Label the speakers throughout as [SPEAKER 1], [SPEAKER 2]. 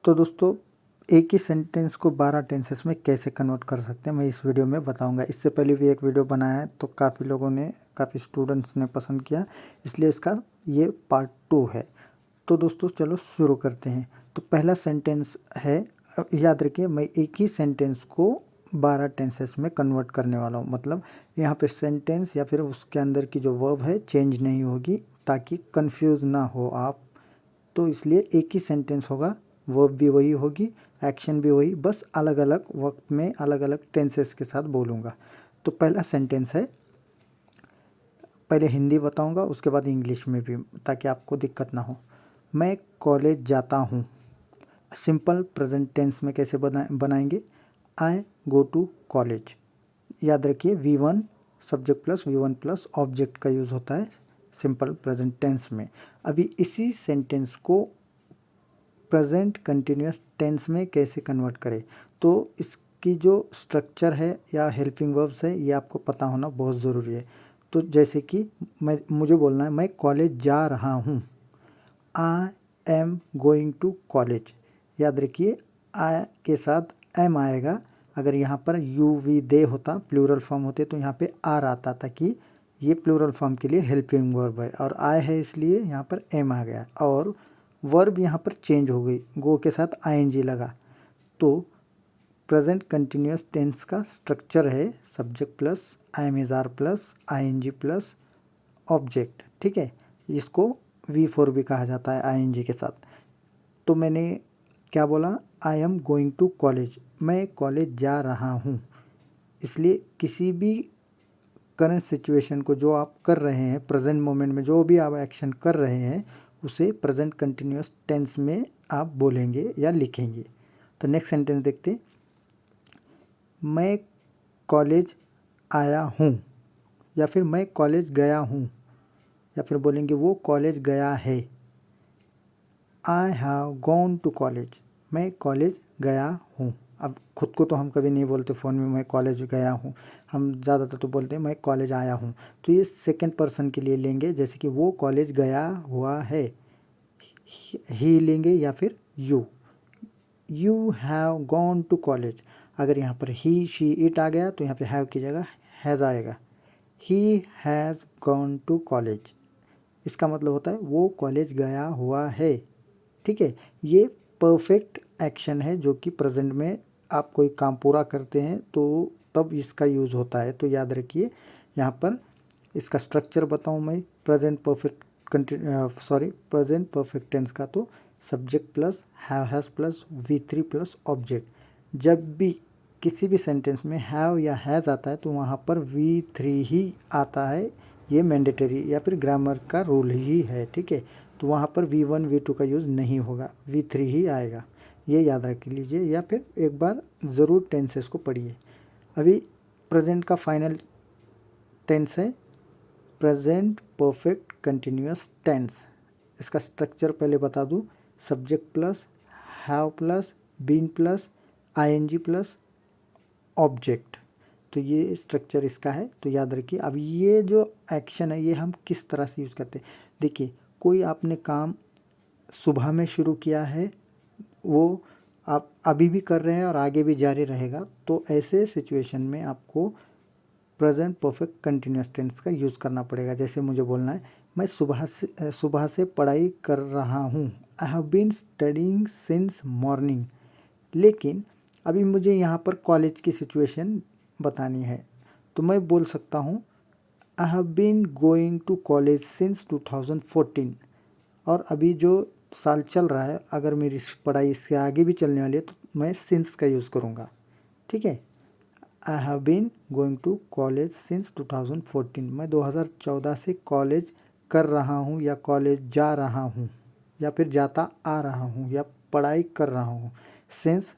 [SPEAKER 1] तो दोस्तों एक ही सेंटेंस को 12 टेंसेस में कैसे कन्वर्ट कर सकते हैं मैं इस वीडियो में बताऊंगा। इससे पहले भी एक वीडियो बनाया है तो काफ़ी स्टूडेंट्स ने पसंद किया, इसलिए इसका ये पार्ट 2 है। तो दोस्तों चलो शुरू करते हैं। तो पहला सेंटेंस है, याद रखिए मैं एक ही सेंटेंस को 12 टेंसेस में कन्वर्ट करने वाला हूँ। मतलब यहाँ पे सेंटेंस या फिर उसके अंदर की जो वर्ब है चेंज नहीं होगी, ताकि कंफ्यूज ना हो आप। तो इसलिए एक ही सेंटेंस होगा, वर्ब भी वही होगी, एक्शन भी वही, बस अलग अलग वक्त में अलग अलग टेंसेस के साथ बोलूँगा। तो पहला सेंटेंस है, पहले हिंदी बताऊँगा उसके बाद इंग्लिश में भी, ताकि आपको दिक्कत ना हो। मैं कॉलेज जाता हूँ। सिंपल प्रेजेंट टेंस में कैसे बनाएंगे? आई गो टू कॉलेज। याद रखिए V1 subject plus V1 plus object का यूज़ होता है सिंपल प्रेजेंट टेंस में। अभी इसी सेंटेंस को प्रेजेंट कंटिन्यूस टेंस में कैसे कन्वर्ट करें, तो इसकी जो स्ट्रक्चर है या हेल्पिंग वर्ब्स है ये आपको पता होना बहुत ज़रूरी है। तो जैसे कि मुझे बोलना है मैं कॉलेज जा रहा हूँ। I am going to college. याद रखिए आई के साथ एम आएगा। अगर यहाँ पर यू वी दे होता, प्लूरल फॉर्म होते, तो यहाँ पे आर आता था कि ये प्लूरल फॉर्म के लिए हेल्पिंग वर्ब है, और आई है इसलिए यहाँ पर एम आ गया, और वर्ब यहाँ पर चेंज हो गई, गो के साथ आईएनजी लगा। तो प्रेजेंट कंटिन्यूस टेंस का स्ट्रक्चर है सब्जेक्ट प्लस आईएमएजआर प्लस आईएनजी प्लस ऑब्जेक्ट। ठीक है, इसको V4 भी कहा जाता है आईएनजी के साथ। तो मैंने क्या बोला? I am going to college, मैं कॉलेज जा रहा हूँ। इसलिए किसी भी करंट सिचुएशन को जो आप कर रहे हैं, प्रेजेंट मोमेंट में जो भी आप एक्शन कर रहे हैं, उसे प्रेजेंट कंटिन्यूस टेंस में आप बोलेंगे या लिखेंगे। तो नेक्स्ट सेंटेंस देखते, मैं कॉलेज आया हूँ, या फिर मैं कॉलेज गया हूँ, या फिर बोलेंगे वो कॉलेज गया है। I have gone to college, मैं कॉलेज गया हूँ। अब खुद को तो हम कभी नहीं बोलते फ़ोन में मैं कॉलेज गया हूँ, हम ज़्यादातर तो बोलते हैं मैं कॉलेज आया हूँ। तो ये सेकंड पर्सन के लिए लेंगे, जैसे कि वो कॉलेज गया हुआ है, ही लेंगे, या फिर you have gone to college. अगर यहाँ पर ही शी इट आ गया तो यहाँ पे हैव की जगह हैज़ आएगा। He has gone to college, इसका मतलब होता है वो कॉलेज गया हुआ है। ठीक है, ये परफेक्ट एक्शन है जो कि प्रेजेंट में आप कोई काम पूरा करते हैं तो तब इसका यूज़ होता है। तो याद रखिए, यहाँ पर इसका स्ट्रक्चर बताऊँ मैं, प्रेजेंट परफेक्ट टेंस का, तो subject plus have has plus V3 plus object. जब भी किसी भी सेंटेंस में हैव या हैज़ आता है तो वहाँ पर V3 ही आता है, ये मैंडेटरी या फिर ग्रामर का रूल ही है। ठीक है, तो वहाँ पर V1 V2 का यूज़ नहीं होगा, V3 ही आएगा, ये याद रख लीजिए, या फिर एक बार ज़रूर टेंसेस को पढ़िए। अभी प्रेजेंट का फाइनल टेंस है प्रेजेंट परफेक्ट कंटिन्यूस टेंस। इसका स्ट्रक्चर पहले बता दूँ, subject plus have plus been plus ING plus object. तो ये स्ट्रक्चर इसका है, तो याद रखिए। अब ये जो एक्शन है ये हम किस तरह से यूज़ करते हैं, देखिए कोई आपने काम सुबह में शुरू किया है, वो आप अभी भी कर रहे हैं और आगे भी जारी रहेगा, तो ऐसे सिचुएशन में आपको प्रेजेंट परफेक्ट कंटिन्यूस टेंस का यूज़ करना पड़ेगा। जैसे मुझे बोलना है मैं सुबह से पढ़ाई कर रहा हूँ, I have been studying since morning. लेकिन अभी मुझे यहाँ पर कॉलेज की सिचुएशन बतानी है, तो मैं बोल सकता हूँ I have been going to college since 2014। और अभी जो साल चल रहा है, अगर मेरी पढ़ाई इसके आगे भी चलने वाली है तो मैं सिंस का यूज़ करूँगा। ठीक है, I have been going to college since 2014, मैं 2014 से कॉलेज कर रहा हूँ, या कॉलेज जा रहा हूँ, या फिर जाता आ रहा हूँ, या पढ़ाई कर रहा हूँ। सिंस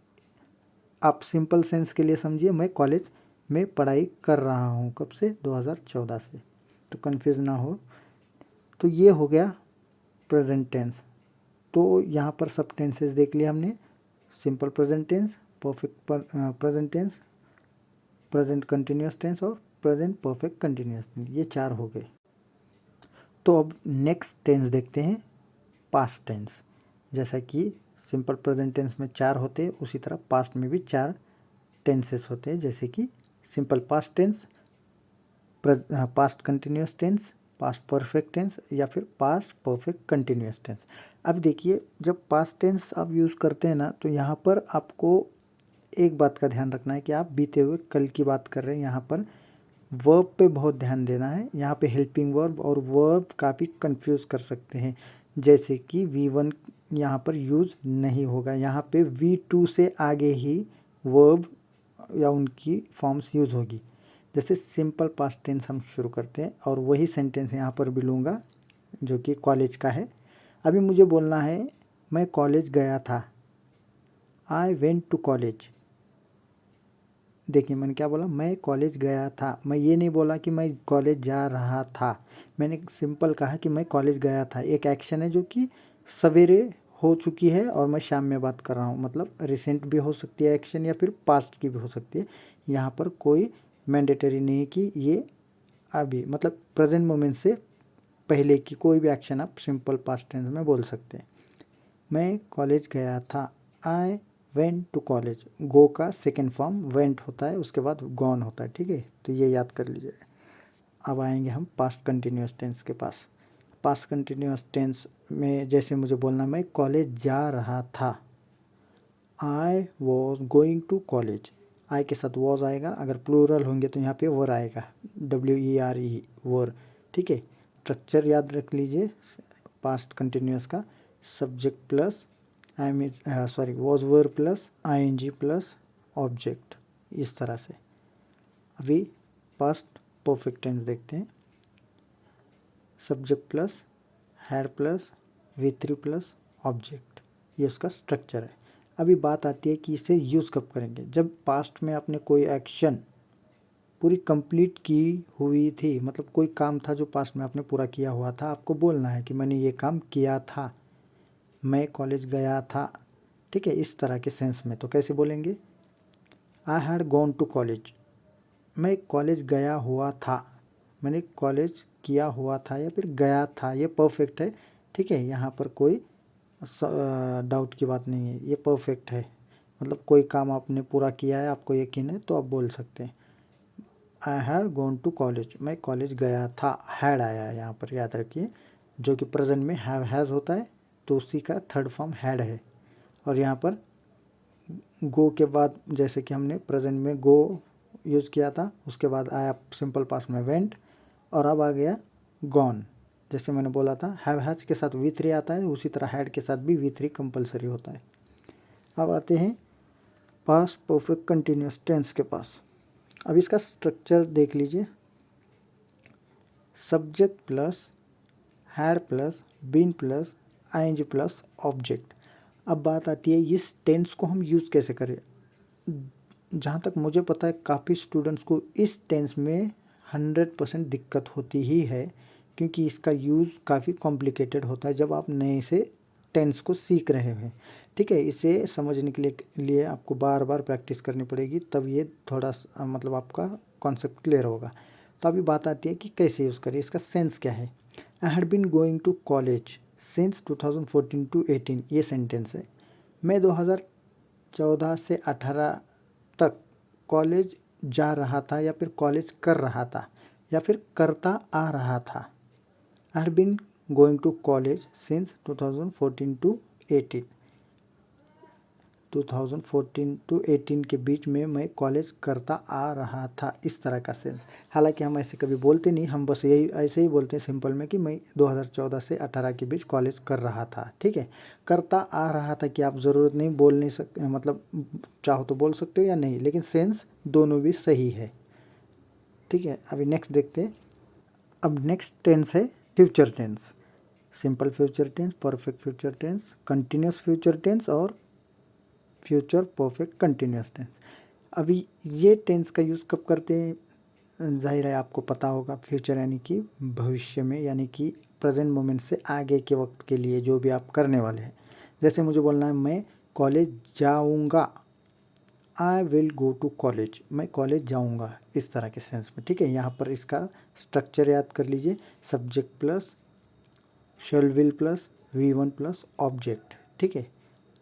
[SPEAKER 1] आप सिंपल सेंस के लिए समझिए, मैं कॉलेज में पढ़ाई कर रहा हूँ, कब से? 2014 से, तो कंफ्यूज ना हो। तो ये हो गया प्रेजेंट टेंस। तो यहाँ पर सब टेंसेस देख लिया हमने, simple present tense, perfect present tense, present continuous tense और प्रेजेंट परफेक्ट कंटिन्यूस टेंस, ये 4 हो गए। तो अब नेक्स्ट टेंस देखते हैं, पास्ट टेंस। जैसा कि सिंपल प्रेजेंट टेंस में 4 होते हैं, उसी तरह पास्ट में भी 4 टेंसेस होते हैं, जैसे कि simple past tense, past continuous tense, past perfect tense या फिर पास्ट परफेक्ट कंटिन्यूस टेंस। अब देखिए, जब पास्ट टेंस आप यूज़ करते हैं ना, तो यहाँ पर आपको एक बात का ध्यान रखना है कि आप बीते हुए कल की बात कर रहे हैं। यहाँ पर वर्ब पे बहुत ध्यान देना है। यहाँ पे हेल्पिंग वर्ब और वर्ब काफ़ी कंफ्यूज कर सकते हैं, जैसे कि V1 यहाँ पर यूज़ नहीं होगा, यहाँ पे V2 से आगे ही वर्ब या उनकी फॉर्म्स यूज़ होगी। जैसे सिंपल पास्ट टेंस हम शुरू करते हैं और वही सेंटेंस यहाँ पर भी लूँगा जो कि कॉलेज का है। अभी मुझे बोलना है मैं कॉलेज गया था, आई वेंट टू कॉलेज। देखिए मैंने क्या बोला, मैं कॉलेज गया था। मैं ये नहीं बोला कि मैं कॉलेज जा रहा था, मैंने सिंपल कहा कि मैं कॉलेज गया था। एक एक्शन है जो कि सवेरे हो चुकी है और मैं शाम में बात कर रहा हूँ, मतलब रिसेंट भी हो सकती है एक्शन या फिर पास्ट की भी हो सकती है। यहाँ पर कोई मैंडेटरी नहीं है कि ये अभी, मतलब प्रेजेंट मोमेंट से पहले की कोई भी एक्शन आप सिंपल पास्ट टेंस में बोल सकते हैं। मैं कॉलेज गया था, आई वेंट टू कॉलेज। गो का सेकेंड फॉर्म वेंट होता है, उसके बाद गॉन होता है, ठीक है, तो ये याद कर लीजिए। अब आएंगे हम पास्ट कंटिन्यूस टेंस के पास। पास्ट कंटिन्यूस टेंस में जैसे मुझे बोलना, मैं कॉलेज जा रहा था, I was going to college. I के साथ वॉज आएगा, अगर प्लूरल होंगे तो यहाँ पे वर आएगा, WERE, वर, ठीक है। स्ट्रक्चर याद रख लीजिए पास्ट कंटिन्यूस का, subject plus was were plus ING plus object, इस तरह से। अभी पास्ट परफेक्ट टेंस देखते हैं। Subject plus had plus V3 plus object, ये उसका स्ट्रक्चर है। अभी बात आती है कि इसे यूज़ कब करेंगे। जब पास्ट में आपने कोई एक्शन पूरी कंप्लीट की हुई थी, मतलब कोई काम था जो पास्ट में आपने पूरा किया हुआ था, आपको बोलना है कि मैंने ये काम किया था, मैं कॉलेज गया था, ठीक है, इस तरह के सेंस में। तो कैसे बोलेंगे, I had gone to college, मैं कॉलेज गया हुआ था, मैंने कॉलेज किया हुआ था या फिर गया था, ये परफेक्ट है, ठीक है, यहाँ पर कोई डाउट की बात नहीं है, ये परफेक्ट है। मतलब कोई काम आपने पूरा किया है, आपको यकीन है, तो आप बोल सकते हैं I had gone to college, मैं कॉलेज गया था। हैड आया है यहाँ पर, याद रखिए, जो कि प्रेजेंट में हैव हैज़ होता है, तो उसी का थर्ड फॉर्म हैड है। और यहाँ पर गो के बाद, जैसे कि हमने प्रेजेंट में गो यूज़ किया था, उसके बाद आया सिंपल पास्ट में वेंट, और अब आ गया गॉन। जैसे मैंने बोला था हैव हैज़ के साथ V3 आता है, उसी तरह हैड के साथ भी V3 कंपलसरी होता है। अब आते हैं पास्ट परफेक्ट कंटिन्यूस टेंस के पास। अब इसका स्ट्रक्चर देख लीजिए, subject plus had plus been plus ING plus object. अब बात आती है इस टेंस को हम यूज़ कैसे करें। जहाँ तक मुझे पता है, काफ़ी स्टूडेंट्स को इस टेंस में 100% दिक्कत होती ही है, क्योंकि इसका यूज़ काफ़ी कॉम्प्लिकेटेड होता है जब आप नए से टेंस को सीख रहे हैं, ठीक है। इसे समझने के लिए आपको बार बार प्रैक्टिस करनी पड़ेगी, तब ये थोड़ा मतलब आपका कॉन्सेप्ट क्लियर होगा। तो अभी बात आती है कि कैसे यूज़ करें, इसका सेंस क्या है। I had been going to college since 2014 to 18, ये सेंटेंस है। मैं 2014 से 18 तक कॉलेज जा रहा था या फिर कॉलेज कर रहा था या फिर करता आ रहा था। I had been going to college since 2014 to 18, 2014 to 18 के बीच में मैं कॉलेज करता आ रहा था, इस तरह का सेंस। हालांकि हम ऐसे कभी बोलते नहीं, हम बस यही ऐसे ही बोलते हैं सिंपल में कि मैं 2014 से 18 के बीच कॉलेज कर रहा था, ठीक है। करता आ रहा था कि आप ज़रूरत नहीं बोल नहीं सकते, मतलब चाहो तो बोल सकते हो या नहीं, लेकिन सेंस दोनों भी सही है, ठीक है। अभी नेक्स्ट देखते हैं। अब नेक्स्ट टेंस है future tense. Simple future tense, perfect future tense, continuous future tense और फ्यूचर परफेक्ट कंटिन्यूस टेंस। अभी ये टेंस का यूज़ कब करते हैं, जाहिर है आपको पता होगा। फ्यूचर यानी कि भविष्य में, यानी कि प्रेजेंट मोमेंट से आगे के वक्त के लिए जो भी आप करने वाले हैं। जैसे मुझे बोलना है मैं कॉलेज जाऊंगा, I will go to college, मैं कॉलेज जाऊंगा, इस तरह के सेंस में, ठीक है। यहाँ पर इसका स्ट्रक्चर याद कर लीजिए, subject plus shell will plus V1 plus object, ठीक है।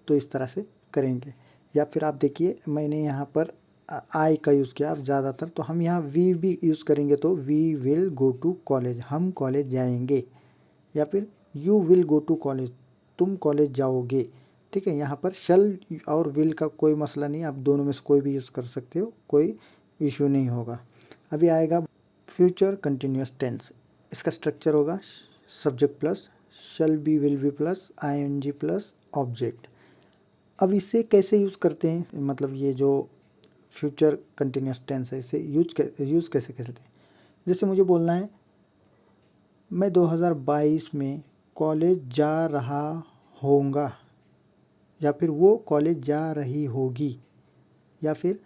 [SPEAKER 1] तो इस तरह से करेंगे। या फिर आप देखिए मैंने यहाँ पर आई का यूज़ किया, अब ज़्यादातर तो हम यहाँ वी भी यूज़ करेंगे, तो we will go to college, हम कॉलेज जाएंगे। या फिर you will go to college, तुम कॉलेज जाओगे। ठीक है, यहाँ पर शल और विल का कोई मसला नहीं, आप दोनों में से कोई भी यूज़ कर सकते हो, कोई इशू नहीं होगा। अभी आएगा फ्यूचर कंटिन्यूस टेंस। इसका स्ट्रक्चर होगा subject plus shall be will be plus ING plus object. अब इसे कैसे यूज़ करते हैं, मतलब ये जो फ्यूचर कंटिन्यूस टेंस है इसे यूज़ कैसे करते हैं। जैसे मुझे बोलना है मैं 2022 में कॉलेज जा रहा होऊंगा, या फिर वो कॉलेज जा रही होगी, या फिर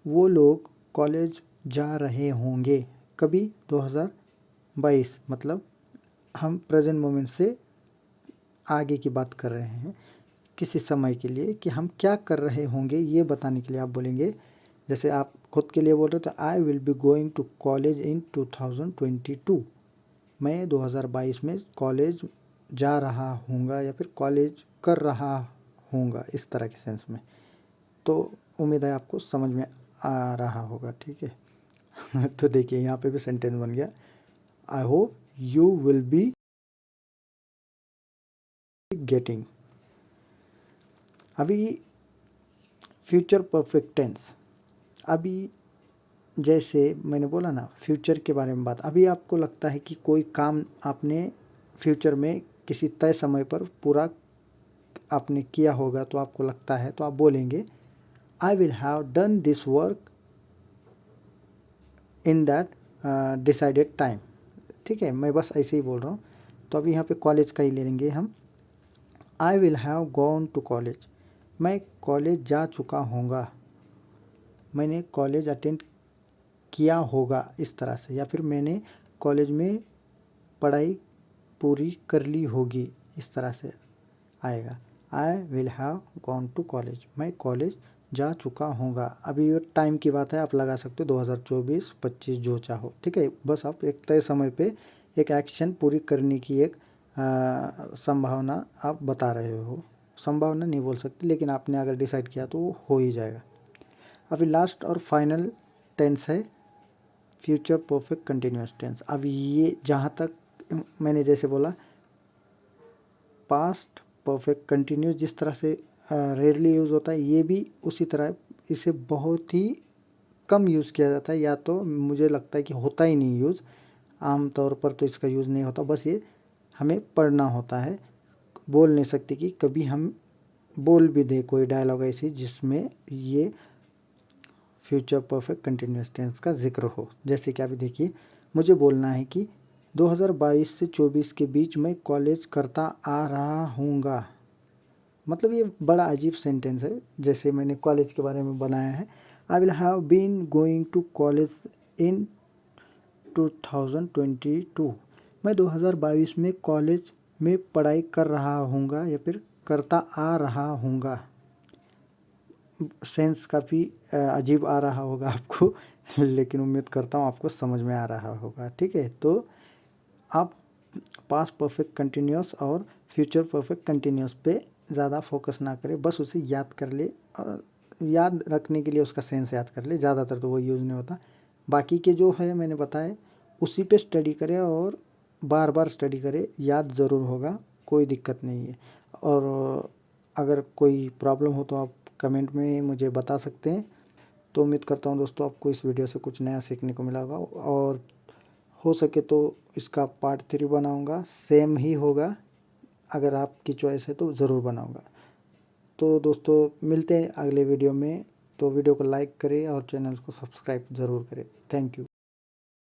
[SPEAKER 1] वो लोग कॉलेज जा रहे होंगे कभी 2022, मतलब हम प्रेजेंट मोमेंट से आगे की बात कर रहे हैं किसी समय के लिए कि हम क्या कर रहे होंगे ये बताने के लिए आप बोलेंगे। जैसे आप खुद के लिए बोल रहे हो तो I will be going to college in 2022, मैं 2022 में कॉलेज जा रहा हूँगा या फिर कॉलेज कर रहा हूँगा, इस तरह के सेंस में। तो उम्मीद है आपको समझ में आ रहा होगा, ठीक है। तो देखिए यहाँ पे भी सेंटेंस बन गया, I hope you will be getting. अभी फ्यूचर परफेक्ट टेंस, अभी जैसे मैंने बोला ना फ्यूचर के बारे में बात, अभी आपको लगता है कि कोई काम आपने फ्यूचर में किसी तय समय पर पूरा आपने किया होगा, तो आपको लगता है तो आप बोलेंगे आई will have done this work in that decided time. ठीक है, मैं बस ऐसे ही बोल रहा हूँ। तो अभी यहाँ पे कॉलेज का ही ले लेंगे हम, I will have gone to college, मैं कॉलेज जा चुका होऊंगा, मैंने कॉलेज अटेंड किया होगा, इस तरह से। या फिर मैंने कॉलेज में पढ़ाई पूरी कर ली होगी, इस तरह से आएगा। I will have gone to college, मैं कॉलेज जा चुका होऊंगा। अभी ये टाइम की बात है, आप लगा सकते हो 2024, 25 जो चाहो। ठीक है, बस आप एक तय समय पे एक एक्शन पूरी करने की एक संभावना आप बता रहे हो। संभावना नहीं बोल सकते, लेकिन आपने अगर डिसाइड किया तो वो हो ही जाएगा। अभी लास्ट और फाइनल टेंस है फ्यूचर परफेक्ट कंटिन्यूस टेंस। अब ये जहाँ तक मैंने जैसे बोला पास्ट परफेक्ट कंटिन्यूस जिस तरह से रेयरली यूज़ होता है, ये भी उसी तरह इसे बहुत ही कम यूज़ किया जाता है, या तो मुझे लगता है कि होता ही नहीं यूज़, आम तौर पर तो इसका यूज़ नहीं होता। बस ये हमें पढ़ना होता है, बोल नहीं सकते कि कभी हम बोल भी दें कोई डायलॉग ऐसी जिसमें ये फ्यूचर परफेक्ट कंटिन्यूस टेंस का जिक्र हो। जैसे कि अभी देखिए मुझे बोलना है कि 2022 से 24 के बीच मैं कॉलेज करता आ रहा हूँगा, मतलब ये बड़ा अजीब सेंटेंस है। जैसे मैंने कॉलेज के बारे में बनाया है, I will have been going to college in 2022, मैं 2022 में कॉलेज में पढ़ाई कर रहा हूँगा या फिर करता आ रहा हूँगा। सेंस काफ़ी अजीब आ रहा होगा आपको, लेकिन उम्मीद करता हूँ आपको समझ में आ रहा होगा। ठीक है, तो आप पास्ट परफेक्ट कंटिन्यूस और फ्यूचर परफेक्ट कंटिन्यूस पे ज़्यादा फोकस ना करें, बस उसे याद कर ले और याद रखने के लिए उसका सेंस याद कर ले, ज़्यादातर तो वो यूज़ नहीं होता। बाकी के जो है मैंने बताया उसी पे स्टडी करें और बार बार स्टडी करें, याद ज़रूर होगा, कोई दिक्कत नहीं है। और अगर कोई प्रॉब्लम हो तो आप कमेंट में मुझे बता सकते हैं। तो उम्मीद करता हूँ दोस्तों आपको इस वीडियो से कुछ नया सीखने को मिला होगा, और हो सके तो इसका पार्ट 3 बनाऊँगा, सेम ही होगा, अगर आपकी चॉइस है तो ज़रूर बनाऊँगा। तो दोस्तों मिलते हैं अगले वीडियो में, तो वीडियो को लाइक करें और चैनल को सब्सक्राइब ज़रूर करें। Thank you.